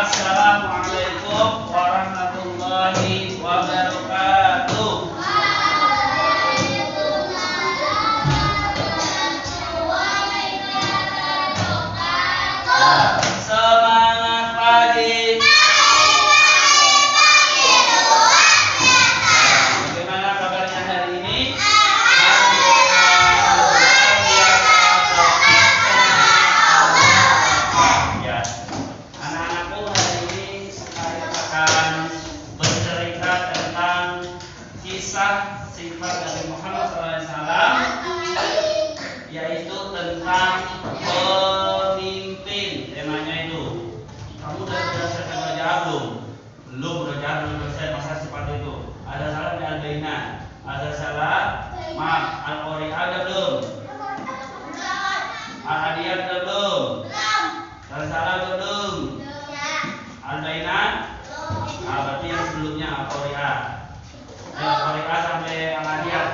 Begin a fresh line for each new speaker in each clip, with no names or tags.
Assalamualaikum warahmatullahi wabarakatuh. Semangat pagi. Bagaimana kabarnya hari ini? Ya, anak-anakku hari ini saya akan bercerita tentang kisah sifat dari Muhammad SAW, yaitu tentang pemimpin. Temanya itu. Kamu udah berdasarkan belajar belum? Belum belajar belum selesai masa sifat itu. Ada salah di Al-Bainah, ada salah Al-Qori ada belum? Al-Adiyat ada belum? Ada salah belum? Al-Bainah? Nah, berarti yang sebelumnya Al-Qori Al-Qori sampai Al-Adiyat.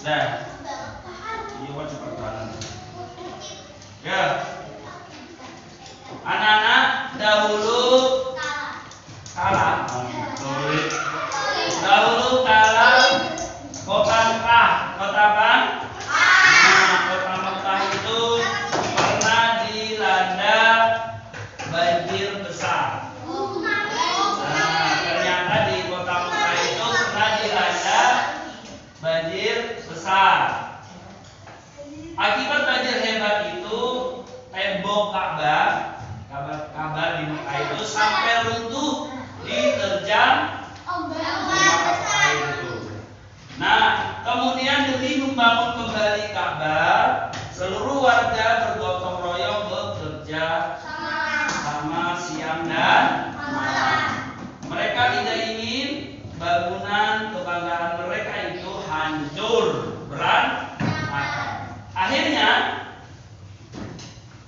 Dah. Ini buat cepat banget. Ya. Anak-anak, dahulu kala kota Mekah, kota apa? Nah, kota Mekah itu pernah dilanda banjir besar. Nah, ternyata di kota Mekah itu pernah dilanda banjir besar. Akibat banjir hebat itu, tembok Ka'bah di Mekah itu sampai runtuh diterjang ombak air itu. Nah, kemudian demi membangun kembali Ka'bah, seluruh warga bergotong royong bekerja sama siang dan malam. Mereka tidak ingin bangunan kebanggaan mereka itu hancur berantakan. Akhirnya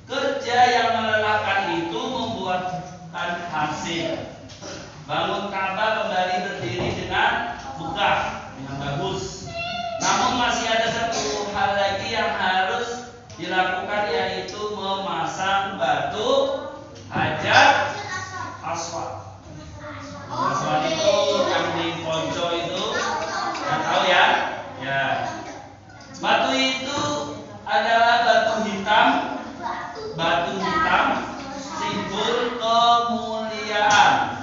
kerja yang melelahkan itu membuahkan hasil. Bangun Ka'bah kembali berdiri dengan megah, dengan bagus. Namun masih ada satu hal lagi yang harus dilakukan, yaitu memasang batu hajar aswad. Aswad itu yang di Ponco itu, yang tahu ya? Ya. Batu itu adalah batu hitam simbol kemuliaan.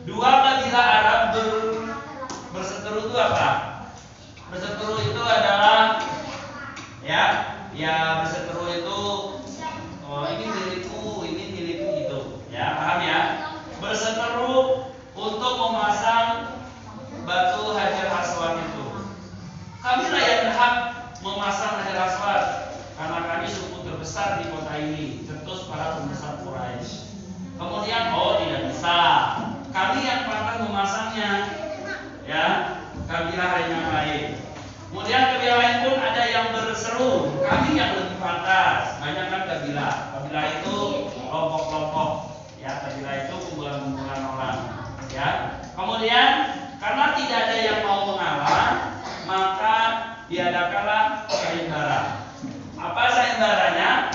Dua kabilah Arab berseteru itu apa? Berseteru itu adalah berseteru itu ini milikku gitu. Ya, paham ya? Berseteru untuk memasang batu hajar aswad itu. Kamilah yang berhak memasang hajar aswad karena kami suku terbesar di kota ini, cetus para pembesar Quraisy. Kemudian, tidak bisa. Kami yang pantas memasangnya, ya, kabilah yang lain. Kemudian kabilah lain pun ada yang berseru, kami yang lebih pantas. Banyak kan kabilah itu kelompok-kelompok, ya, kabilah itu kumpulan-kumpulan orang, ya. Kemudian karena tidak ada yang mau mengalah, maka diadakanlah sayembara. Apa sayembaranya?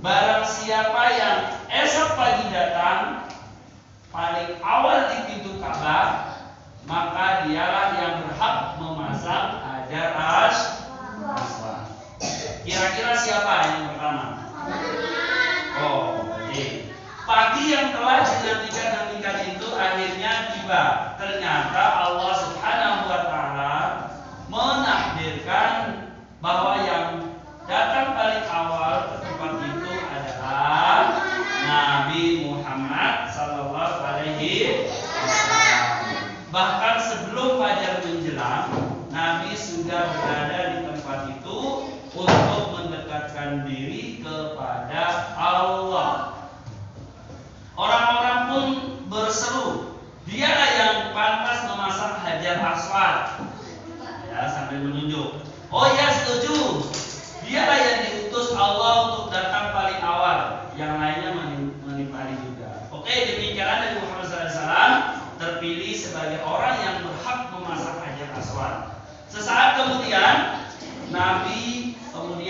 Barang siapa yang esok pagi datang paling awal di pintu Ka'bah, maka dialah yang berhak memasang hajar aswad. Kira-kira siapa yang pertama? Pagi yang telah dinantikan itu akhirnya tiba. Ternyata Allah Subhanahu wa Ta'ala menakdirkan bahwa yang datang paling awal ke tempat itu adalah Nabi Muhammad sallallahu alaihi wasallam. Bahkan sebelum fajar menjelang, Nabi sudah berada di tempat itu untuk mendekatkan diri kepada Allah. Orang-orang pun berseru, dialah yang pantas memasang hajar aswad. Ya, sambil menunjuk. Oh ya, setuju. Dialah yang diutus Allah untuk datang paling awal. Yang lainnya menimpali juga. Oke, demikian Nabi Muhammad SAW terpilih sebagai orang yang berhak memasang hajar aswad. Sesaat kemudian Nabi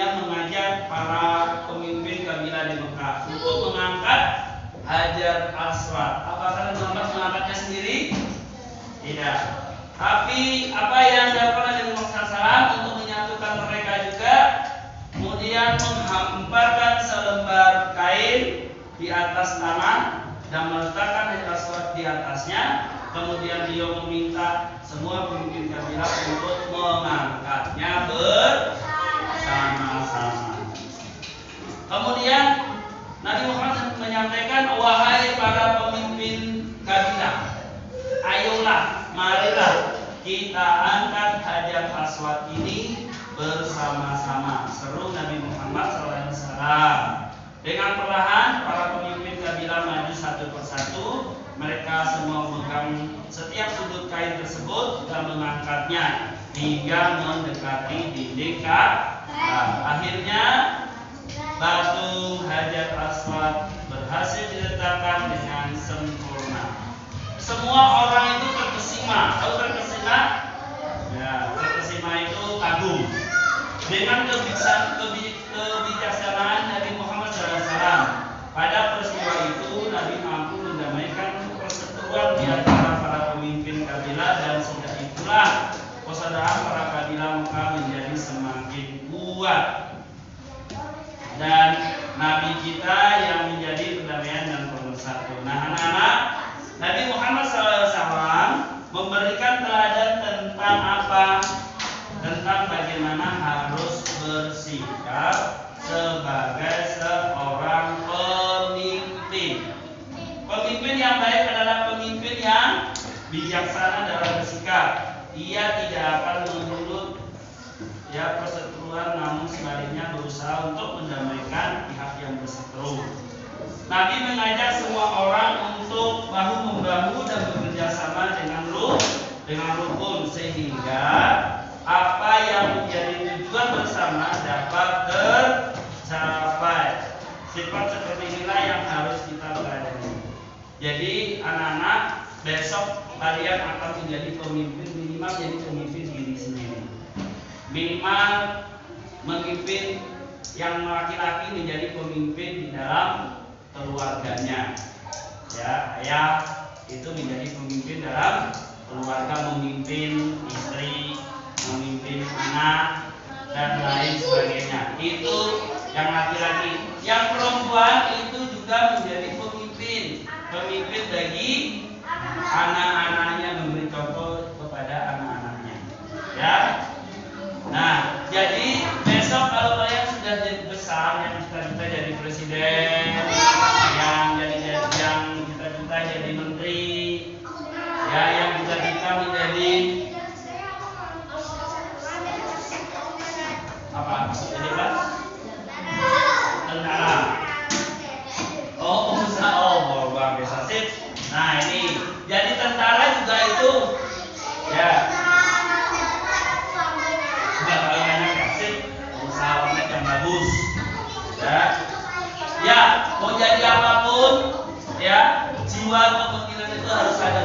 mengajak para pemimpin kabilah di Mekah untuk mengangkat Hajar Aswad. Apakah Nabi Muhammad mengangkatnya sendiri? Tidak. Tapi apa yang dilakukan Nabi Muhammad SAW untuk menyatukan mereka juga, kemudian menghamparkan selembar kain di atas tanah dan meletakkan Hajar Aswad di atasnya. Kemudian beliau meminta semua pemimpin kabilah untuk mengangkatnya bersama-sama. Kemudian Nabi Muhammad menyampaikan, wahai para pemimpin kabilah, ayolah, marilah kita angkat Hajar Aswad ini bersama-sama. Seru Nabi Muhammad SAW. Dengan perlahan para pemimpin kabilah maju satu persatu. Mereka semua memegang setiap sudut kain tersebut dan mengangkatnya hingga mendekati dinding Ka'bah. Akhirnya batu Hajar Aswad berhasil diletakkan dengan sempurna. Semua orang itu terkesima. Tahu terkesima? Ya, terkesima itu kagum dengan kebijaksanaan Nabi Muhammad SAW. Pada peristiwa itu Nabi mampu mendamaikan perseteruan di antara para pemimpin kabilah, dan sejak itulah persaudaraan para kabilah Mekah menjadi semakin kuat. Dan Nabi kita yang menjadi perdamaian dan pemersatu. Nah, anak-anak, Nabi Muhammad SAW memberikan teladan tentang apa? Tentang bagaimana harus bersikap sebagai seorang pemimpin. Pemimpin yang baik adalah pemimpin yang bijaksana dalam bersikap. Ia tidak akan menuntut perseteruan, namun sebaliknya berusaha untuk mendamaikan pihak yang berseteru. Nabi mengajak semua orang untuk bahu-membahu dan bekerja sama dengan rukun, sehingga apa yang menjadi tujuan bersama dapat tercapai. Sifat seperti inilah yang harus kita pelajari. Jadi anak-anak, besok kalian akan menjadi pemimpin, minimal jadi pemimpin diri sendiri. Minimal memimpin yang laki-laki menjadi pemimpin di dalam keluarganya. Ya, ayah itu menjadi pemimpin dalam keluarga, memimpin istri, memimpin anak, dan lain sebagainya. Itu yang laki-laki. Yang perempuan itu juga menjadi pemimpin bagi anak-anaknya, memberi contoh kepada anak-anaknya. Ya. Nah, jadi besok kalau kalian sudah jadi besar, yang cita-cita jadi presiden, yang cita-cita jadi menteri, ya, yang cita-cita menjadi apa? Jadi apa? Tentara. Oh, pengusaha. Oh, luar biasa sip. Nah, ini jadi tentara juga itu, ya. Usahawannya yang bagus, ya mau jadi apapun, ya, jiwa kepemimpinan itu harus ada.